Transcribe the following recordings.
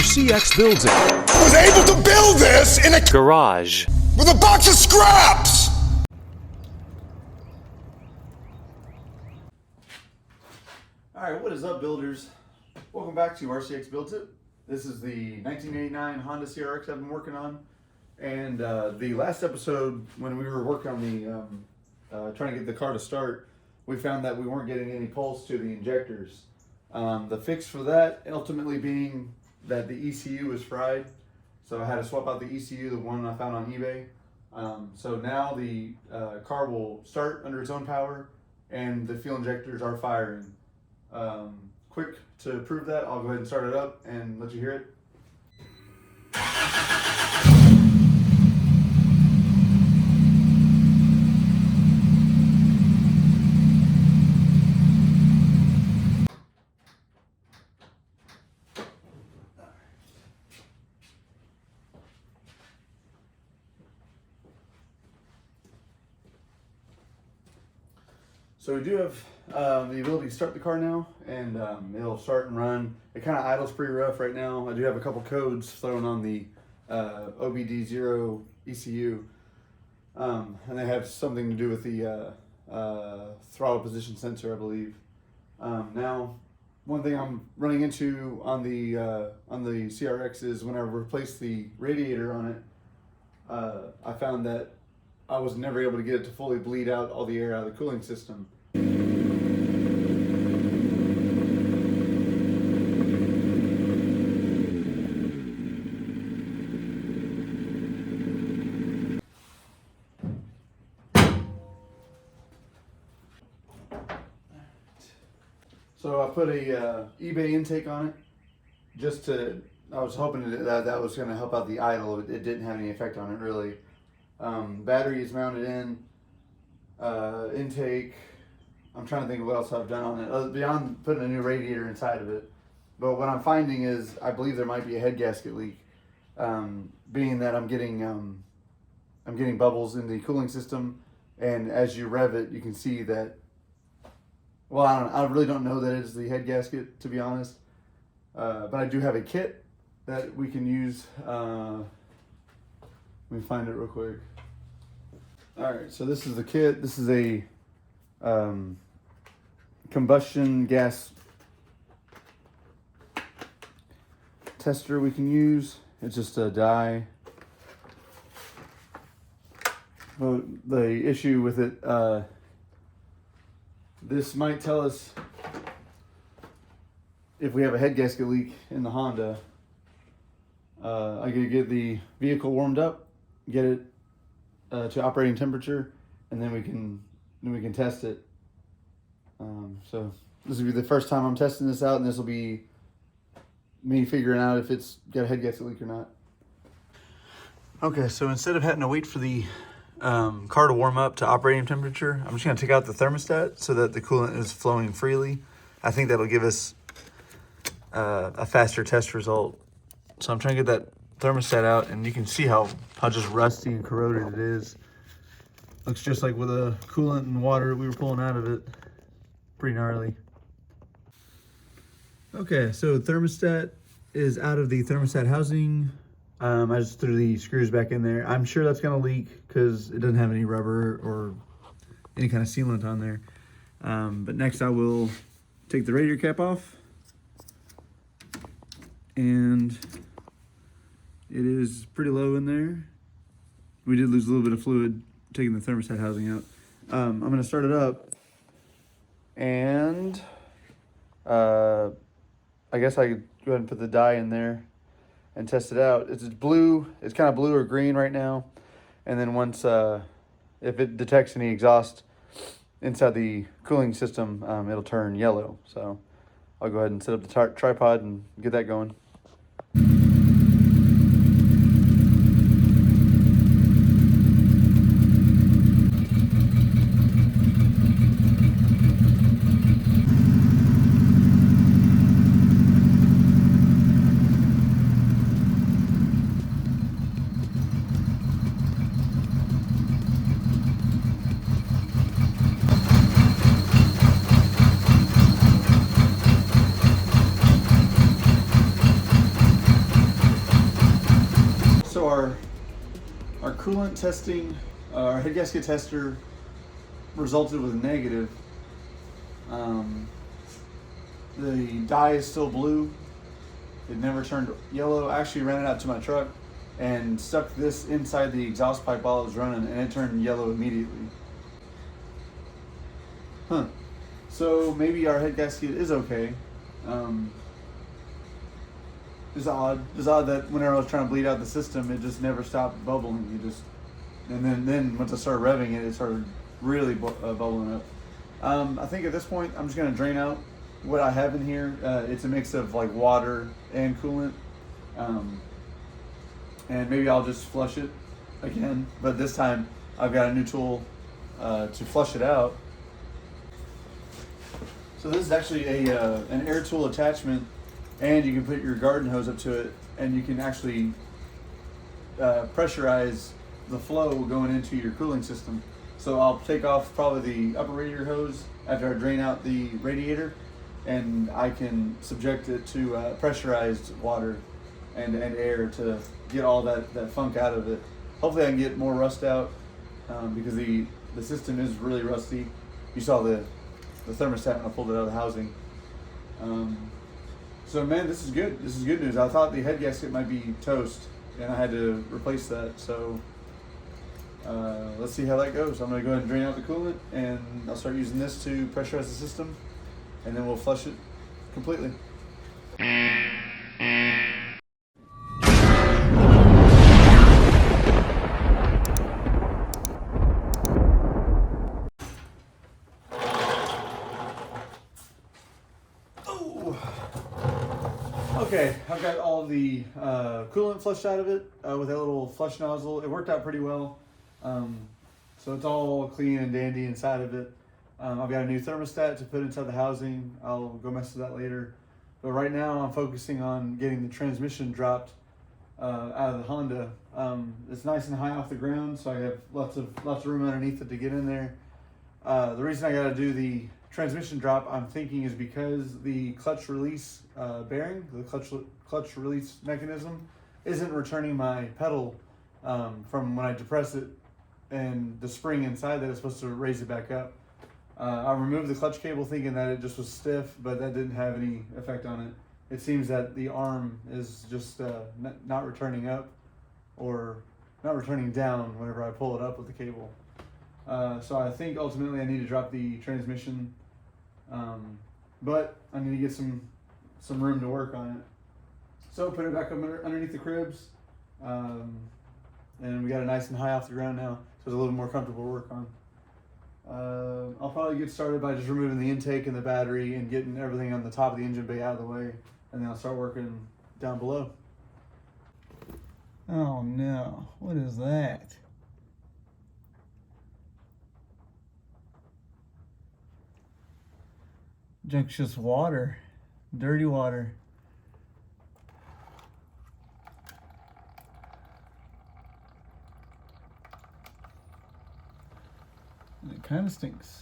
RCX builds it. I was able to build this in a Garage. with a box of scraps! Alright, what is up, builders? Welcome back to RCX Builds It. This is the 1989 Honda CRX I've been working on. And the last episode, when we were working on the trying to get the car to start, we found that we weren't getting any pulse to the injectors. The fix for that ultimately being that the ECU was fried. So I had to swap out the ECU, the one I found on eBay. So now the car will start under its own power and the fuel injectors are firing. Quick to prove that, I'll go ahead and start it up and let you hear it. So we do have the ability to start the car now, and it'll start and run. It kind of idles pretty rough right now. I do have a couple codes thrown on the OBD0 ECU, and they have something to do with the throttle position sensor, I believe. Now, one thing I'm running into on the CRX is when I replaced the radiator on it, I found that I was never able to get it to fully bleed out all the air out of the cooling system. So I put a eBay intake on it just to, I was hoping that was going to help out the idle. It didn't have any effect on it really. Battery is mounted in, intake. I'm trying to think of what else I've done on it beyond putting a new radiator inside of it. But what I'm finding is I believe there might be a head gasket leak, being that I'm getting bubbles in the cooling system, and as you rev it, you can see that. Well, I really don't know that it is the head gasket, to be honest. But I do have a kit that we can use. Let me find it real quick. All right, so this is the kit. This is a combustion gas tester we can use. It's just a dye. But the issue with it, this might tell us if we have a head gasket leak in the Honda. I gotta get the vehicle warmed up, get it to operating temperature, and then we can test it. So this will be the first time I'm testing this out, and this will be me figuring out if it's got a head gasket leak or not. Okay, so instead of having to wait for the car to warm up to operating temperature, I'm just gonna take out the thermostat so that the coolant is flowing freely. I think that'll give us a faster test result. So I'm trying to get that thermostat out, and you can see how just rusty and corroded it is. Looks just like with the coolant and water we were pulling out of it. Pretty gnarly. Okay, so thermostat is out of the thermostat housing. I just threw the screws back in there. I'm sure that's gonna leak because it doesn't have any rubber or any kind of sealant on there. But next I will take the radiator cap off, and it is pretty low in there. We did lose a little bit of fluid taking the thermostat housing out. I'm gonna start it up, and I guess I could go ahead and put the dye in there and test it out. It's blue, it's kind of blue or green right now. And then once, if it detects any exhaust inside the cooling system, it'll turn yellow. So I'll go ahead and set up the tripod and get that going. coolant testing, our head gasket tester resulted with negative. The dye is still blue. It never turned yellow. I actually ran it out to my truck and stuck this inside the exhaust pipe while it was running, and it turned yellow immediately. Huh. So maybe our head gasket is okay. It's odd. It's odd that whenever I was trying to bleed out the system, it just never stopped bubbling. And then once I started revving it, it started really bubbling up. I think at this point, I'm just gonna drain out what I have in here. It's a mix of like water and coolant. And maybe I'll just flush it again, but this time I've got a new tool to flush it out. So this is actually an air tool attachment, and you can put your garden hose up to it, and you can actually pressurize the flow going into your cooling system. So I'll take off probably the upper radiator hose after I drain out the radiator, and I can subject it to pressurized water and air to get all that funk out of it. Hopefully I can get more rust out because the system is really rusty. You saw the thermostat when I pulled it out of the housing. So man, this is good. This is good news. I thought the head gasket might be toast and I had to replace that. So let's see how that goes. I'm gonna go ahead and drain out the coolant, and I'll start using this to pressurize the system, and then we'll flush it completely. Okay, I've got all the coolant flushed out of it with that little flush nozzle. It worked out pretty well. So it's all clean and dandy inside of it. I've got a new thermostat to put inside the housing. I'll go mess with that later. But right now I'm focusing on getting the transmission dropped out of the Honda. It's nice and high off the ground, so I have lots of room underneath it to get in there. The reason I got to do the transmission drop, I'm thinking, is because the clutch release bearing, the clutch release mechanism, isn't returning my pedal from when I depress it, and the spring inside that is supposed to raise it back up. I removed the clutch cable thinking that it just was stiff, but that didn't have any effect on it. It seems that the arm is just not returning up, or not returning down whenever I pull it up with the cable. So I think ultimately I need to drop the transmission, but I need to get some room to work on it. So put it back up underneath the cribs, and we got it nice and high off the ground now, so it's a little more comfortable to work on. I'll probably get started by just removing the intake and the battery and getting everything on the top of the engine bay out of the way, and then I'll start working down below. Oh no, what is that? Junk's just water, dirty water. It kind of stinks.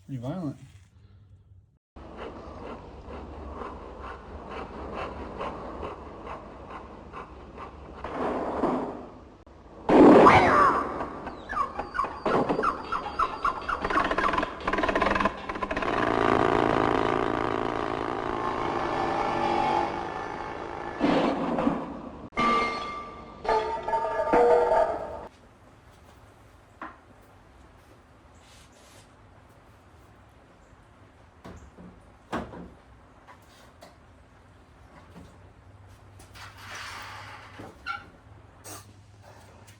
Pretty violent.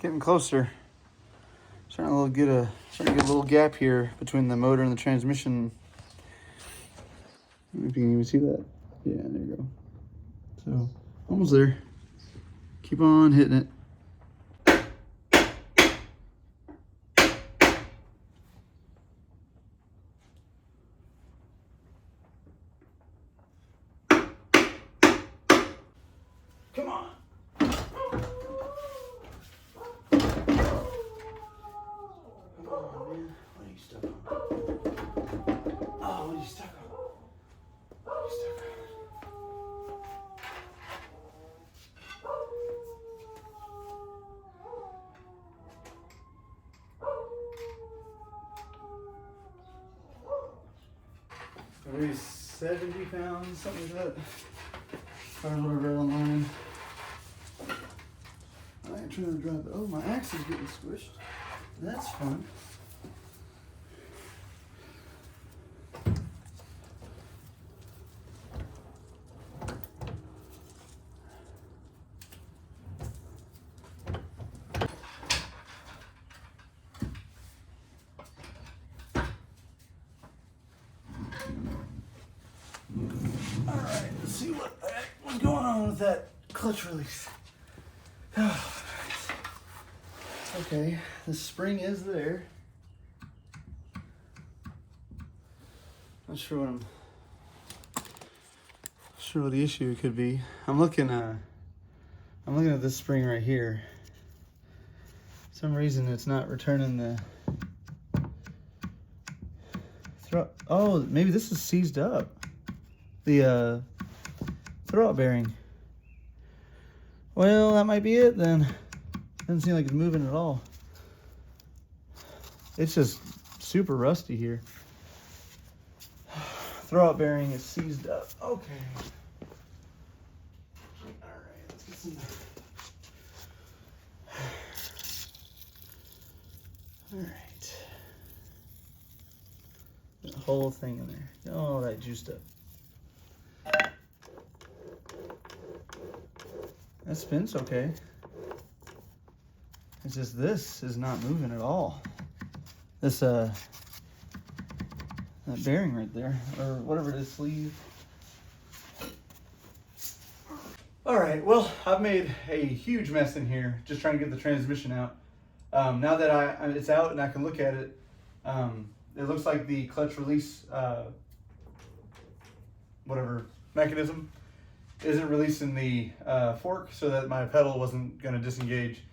Getting closer. Starting to get a little gap here between the motor and the transmission. I don't know if you can even see that. Yeah, there you go. So almost there. Keep on hitting it. maybe 70 pounds, something like that. If I remember online. I ain't trying to drop it. Oh, my axe is getting squished. That's fun. Alright, let's see what's going on with that clutch release. Okay, the spring is there. Not sure what the issue could be. I'm looking at this spring right here. For some reason it's not returning the throw. Oh, maybe this is seized up. The throwout bearing. Well, that might be it then. Doesn't seem like it's moving at all. It's just super rusty here. Throwout bearing is seized up. Okay. Alright, let's get some. Alright. The whole thing in there. Oh, that juiced up. That spins okay. It's just this is not moving at all. This that bearing right there, or whatever it is, sleeve. All right, well, I've made a huge mess in here just trying to get the transmission out. Now that it's out and I can look at it, it looks like the clutch release, whatever mechanism, isn't releasing the fork, so that my pedal wasn't going to disengage.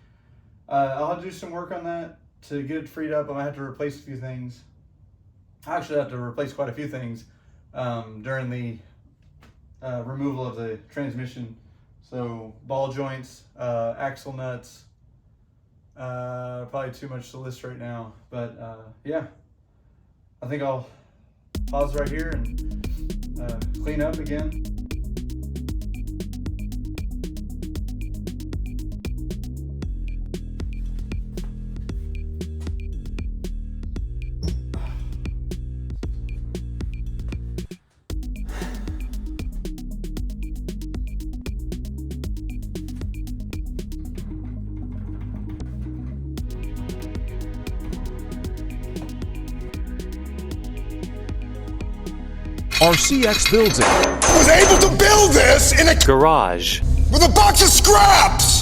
I'll have to do some work on that to get it freed up. I might have to replace a few things. I actually have to replace quite a few things during the removal of the transmission. So ball joints, axle nuts, probably too much to list right now. But yeah, I think I'll pause right here and clean up again. Our CX builds it. I was able to build this in a Garage. with a box of scraps!